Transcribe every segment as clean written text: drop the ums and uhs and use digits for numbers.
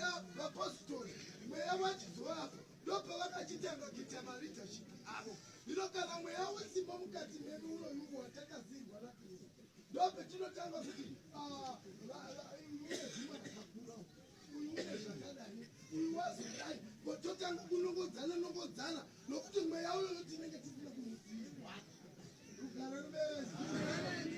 Vachira vapostori mweya wachizovapo ndopavakachitanga kuita maritership avo. Zvino kana mweya wesimba mukati medu unoyungu watakazirwa naKristu ndopetinotanga kuti mune zvimwe zvakakura uyu une zvakadai uyu wazodai totanga kunongodzana nokuti mweya uyoyo tinenge tisina kumudzirwa. Rugare ruvezi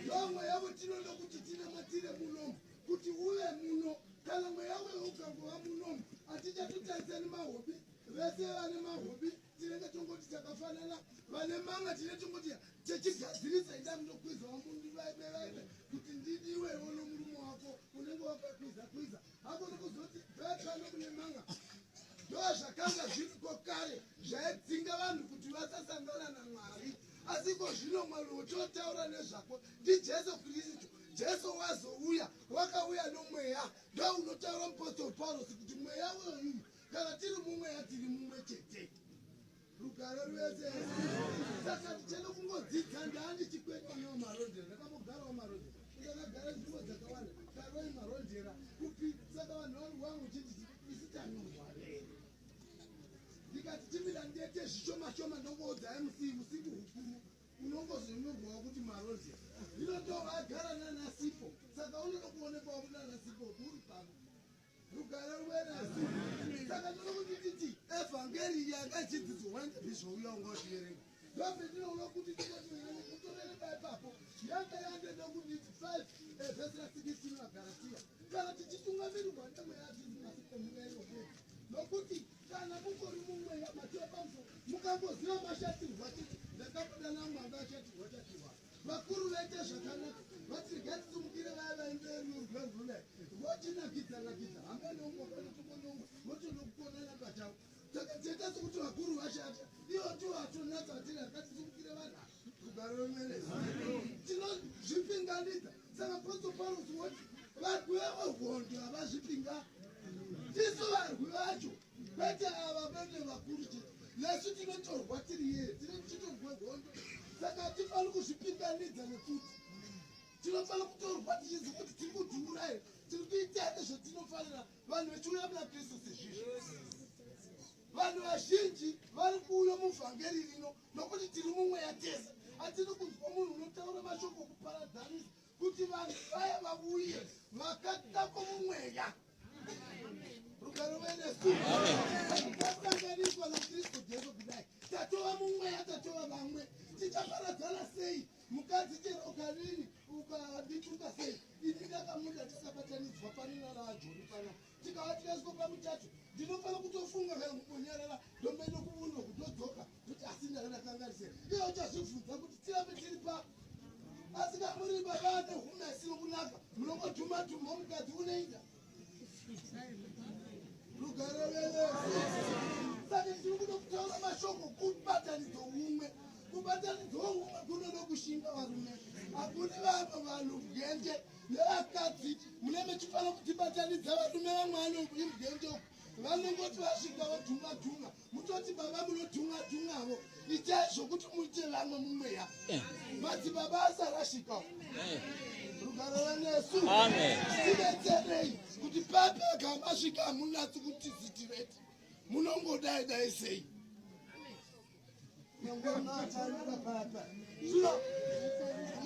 ndo mweya wetinoda kuti tinamatire munomu kuti uve muno. Kana mweya uyo ukangova munomu hatichatotarisani mahobi. Vese vane mahobi tinenge tongoti takafanana, vane manga tine tongoti tichigadzirisa ida munokwiza wamundi vaibe kuti ndidiwewo nomurume wako unenge wakakwiza hakuna kuzoti vekano mune manga ndo zvakanga zviriko kare zvaidzinga vanhu kuti vasasangana naMwari. Asi ko zvino Mwari wototaura nezvako ndiJesu Kristu. Jesu wazouya wakauya nomweya ndo unotaura mupostori Paulo kuti mweya uyu kana tiri mumweya tiri mumwe chete. Rugare rwese saka tichene kungodzidza ndani chikwetwa nemarondera. Ndakambogarawo marondera ndakagara nzvimbo dzakawanda karoi marondera kupi saka vanhu vangu chiti isitanyongwarere ndikati timira ndete zvishoma ndongoudza musiku hukuru unongozonyorwawo kuti marondera. Zvino ndovagara nanasipo saka unoda kuonekwawo kuti nanasipo uri pano. Rugare rwenasi saka ndinokuti titi evhangeri yakachidzidzwa ndezvouya ungazviverenga ndopetinoona kuti tinotoverenga ipapo yanga yandeda kuti 5 vhesi ra16 vaGaratia kana tichitungamirirwa nemweya tisingasikomunaiyokei nokuti kana mukori mumweya matiwa pamusoro mukamboziva mashatirwa titi ndakambodana mwanga ashatirwa chatirwa vakuru vaite zvakanaka vati regai tisumukire vaya vaemberi urwezvunai vochinakidza hambanongopanotobonongo votonokuonana pachavo saka tiita sekuti vakuru vashata ivo tivatonatsa vatiri akatisumukire vanhu. Rugare rwemene tinozvipinganidza saka Apostle Paulo woti varwi vehondo havazvipinga tisu varwi vacho kwete ava vene vakuru chete nesu tinotorwa tiri yeye tichitorwa hondo saka hatifani kuzvipinganidza nekuti tinofanira kutorwa tichiziva kuti tiri kudhurai tiri kuita nezvatinofanira. Vanhu vechiuya muna Kristu sezvizvo vanhu vazhinji vari kuuya muvhangeri rino nokuti tiri mumweya tese. Hatiri kunzwa munhu unotaura mashoko okuparadzanisa kuti vanhu vaya vauye vakatako mumweya. Rugare rwenesu tasanganiswa naKristu Jesu kudai tatova mumweya tatova vamwe tichaparadzana sei? Mukadzi chero ukanini ukandituka sei ini ndakamuda tisabatanidzwa panina raajori pana tikava tikaiswa pamutatu ndinofanira kutofunga kana kumbonyarara ndombeino kuuno kutodzoka kuti asi ndakanakangarisei iye uchazvibvunza kuti tirambe tiri pa. Asi kamuri baba ane humesi nokunaka munongodhuma mukadzi unoita. Rugare rwenesi saka tiri kuda kutaura mashoko kubatanidzo umwe. Kubatanidzo umwe kunoda kushinga varume hakuni vava vanhu mgenje nevakadzi mune mechifanira kutibatanidza varume vamwano imgenje vanongoti vasvika vodhunga mutoti baba munodhungavo itai zvokuti muite vamwe mumweya madzibaba asarashikawo. Rugare rwenesu tibetserei kuti papa kamasvika hamunatsi kutizitireti munongodai sei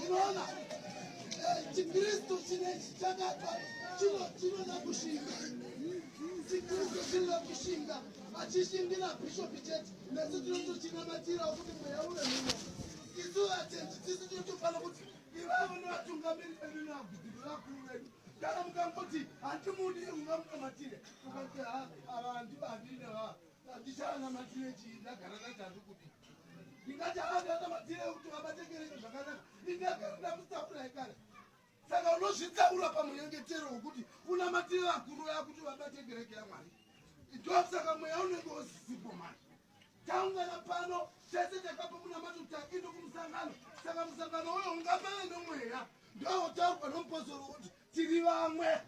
unoona chikristu chinechi chakapa chinoda kushinga. Chikristu chinoda kushinga achishingira bhishopi chete nesu tinotochinamatirao kuti mweya uve muno. Isu vatendi tisu tinotofanira kuti ivavo nevatungamiri vedu nevagudziri vakuru vedu kana mukangoti handimudi ungamunamatire ukati ava handivandine handichanamatire chii ndagara natandi kudi ndingati havandanamatire kuti vabatekereke zvakanaka indakandamutaurai kare. Saka unozvitsaura pamunyengetero wekuti unamatire vakuru yakuti vabatekereke yaMwari. Ndosaka mweya unenge wosipo mani taungana pano tese takapo munamati takindo kumusangano saka musangano uyo ungapane nomweya ndotaurwa nomupostori kuti tiri vamwe.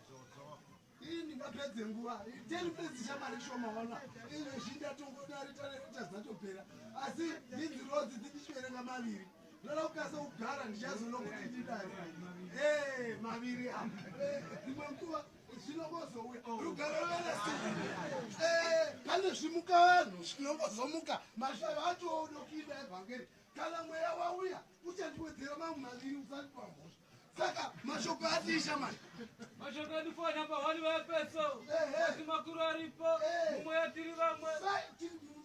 Iyi ndingapedze nguva 10 minutes chamari shomaona izvo zvindatongodaritaretazatopera asi idzi rodzi dzichiverenga maviri ndoda kukasa kugara ndichazoona kuti ndidai maviri apa imwe nguva zvinongozouya. Rugare rwenesi pane zvimuka vanhu zvinongozomuka mashava acho unopinda evhangeri kana mweya wauya uchandiwedzera mamwe maviri usati pambosha saka mashoko atisha mani mashoko adifo namba 1 vaefeso asi makuru aripo mumweya tiri vamwe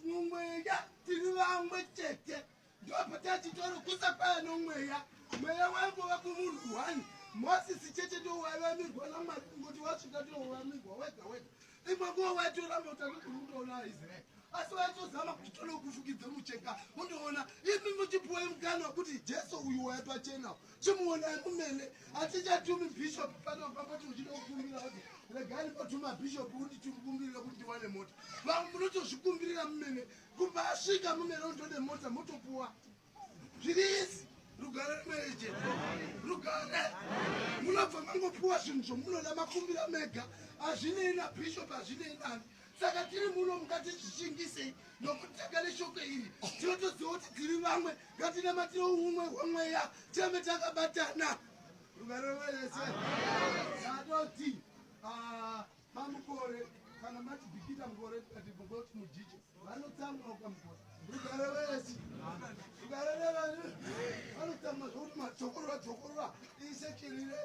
mumweya tiri vamwe chete ndopatatitori kusakwaya nomweya mweya wangova kumunhu wani mosisi chete ndowaivamirwa namwari kungoti wasvika ndowaivamirwa wega wega imwe nguva waitoramba utakutoona aisraeri asi waitozama kuti tono kufukidze mucheka undoona imi muchipuwe mukana wekuti jesu uyu waipachena chimuonai mumene hatichatumi bhishopu pano papati uchida kukumbira kuti regai patuma bhishopu kuti tikukumbirire kuti ndiwane mota vamwe munotozvikumbirira mumene kubasvika mumene undode mota motopuwa zviri izi rugare rimweje rugare munobva mangopuwa zvinhu zvomunoda makumbira mega hazvinei nabhishopu hazvinei nani saka tiri muno mukatizvishingisei nokuti takane shoko iri tinotoziva kuti tiri vamwe ngatinamatire umwe hwemweya tiambe takabatana rugare rimwese atoti pamukore kana matibhikita mukore atimugoti mujije vanotsamwauka mukore rugare wese rugare revanu vanotsamwa zvokuti madzokorora isekirire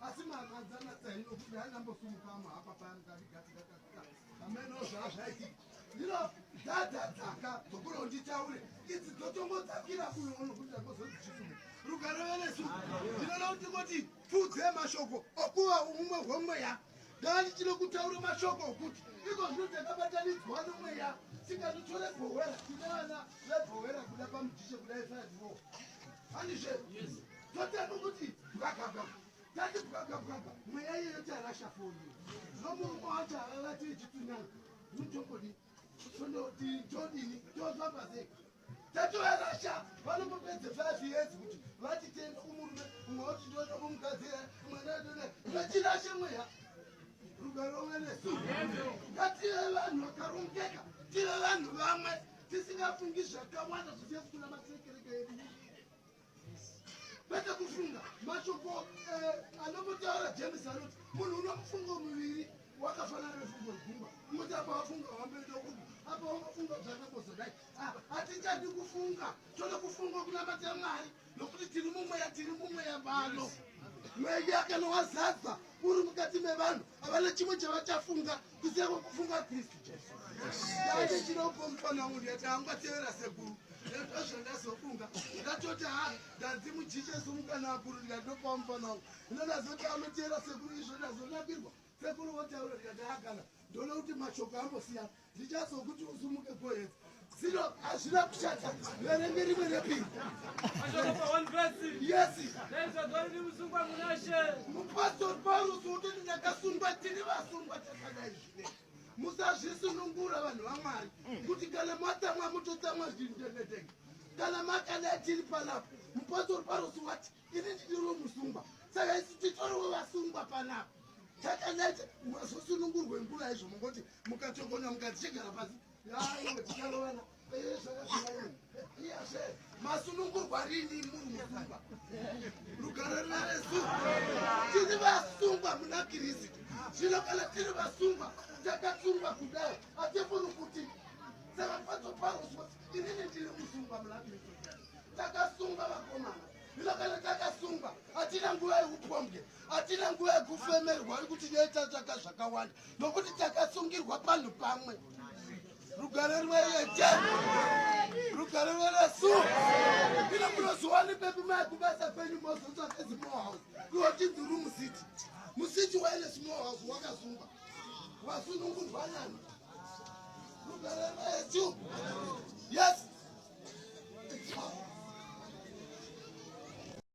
asi makanzana tsainokuti ainambosumukama apa paangavigatikakaka ameno zvazvaiti ndino dzadzadzaka dzokuro nditaure idzi dzotongodzakira kunono kuti akozozichisuma rugare venesu ndinoda kuti ngoti pfudze mashoko okuva umwe hwemweya ndanichile kutaura mashoko okuti iko zvino takabatanidzwa nomweya tikatotore bhowera tine vana vebhowera kuda pamujishe kudai 5 handizve totenda kuti bwagabwa tati bwagabwaga mweya iyeyo tarasha foni nomurume wacho avavati ichitunyanga nutongodi sondoti todini tozvambazei tatovarasha vanombopedze 5 years kuti vatitenda kumurume umwe woti ndoda kumugadzira mwana vachirashe mweya rugare wenesu ngative vanhu vakarongeka tive vanhu vamwe tisingafungi zvakawanda zvosiyasi kuna matekereke edu pete kufunga mashoko anombotaura james anoti munhu unomufungo muviri wakafanana nefungo regungwa umoti apa wafunga wambedokuku apa wamafunga zvakambozodai hatichadi kufunga tode kufunga kunamata mwari nokuti tiri mumweya vano mweya kana wazadza uri mukati mevanhu havana chimwe chavachafunga kusiya kwekufunga kristu jesu ane chinopo mufana wangu ndiyati angwatevera sekuru ndozvandazofunga ndatoti ndanzi mujichesu mukana akuru ndikatopa mufana wangu inondazoti anotevera sekuru izvo ndazonakirwa sekuru votaura ndikataakana ndona kuti mashoko ambosiyana ndichazokuti usumuke goyedza zino hazvina kushata verenge rimwe repiri yesi mupastori parusi utoti ndakasungwa tiri vasungwa takadai zvine musazvisunungura vanhu vamwari kuti kana matsamwa mutotsamwa zvindenetenge kana makadai tiri panapo mupastori parusi wati ini ndiriwo musungwa saka isi titoriwo vasungwa panapo takanaita mazosunungurwe ngura izvo mungoti mukatokonya mukati chigara pasi yaiwe tikalovana iyazve masunungurwa rini muri musungwa rugare naresu tiri vasungwa muna kristu zvino kana tiri vasungwa takasungwa kudai hatifuni kuti saka patsoparuswa inini ndiri musungwa muna kristu takasungwa vakomana zvino kana takasungwa hatina nguva yekupombwe hatina nguva yekufemerwa kuti neitachaka zvakawanda nokuti takasungirwa panhu pamwe rugare rweyeje rugare rweresu ino munozowani pepi maekubasa penyu mozotsvake small house iwochinzi uri musiti musiti waine small house wakasungwa wasunungurwa nani rugare rweyesu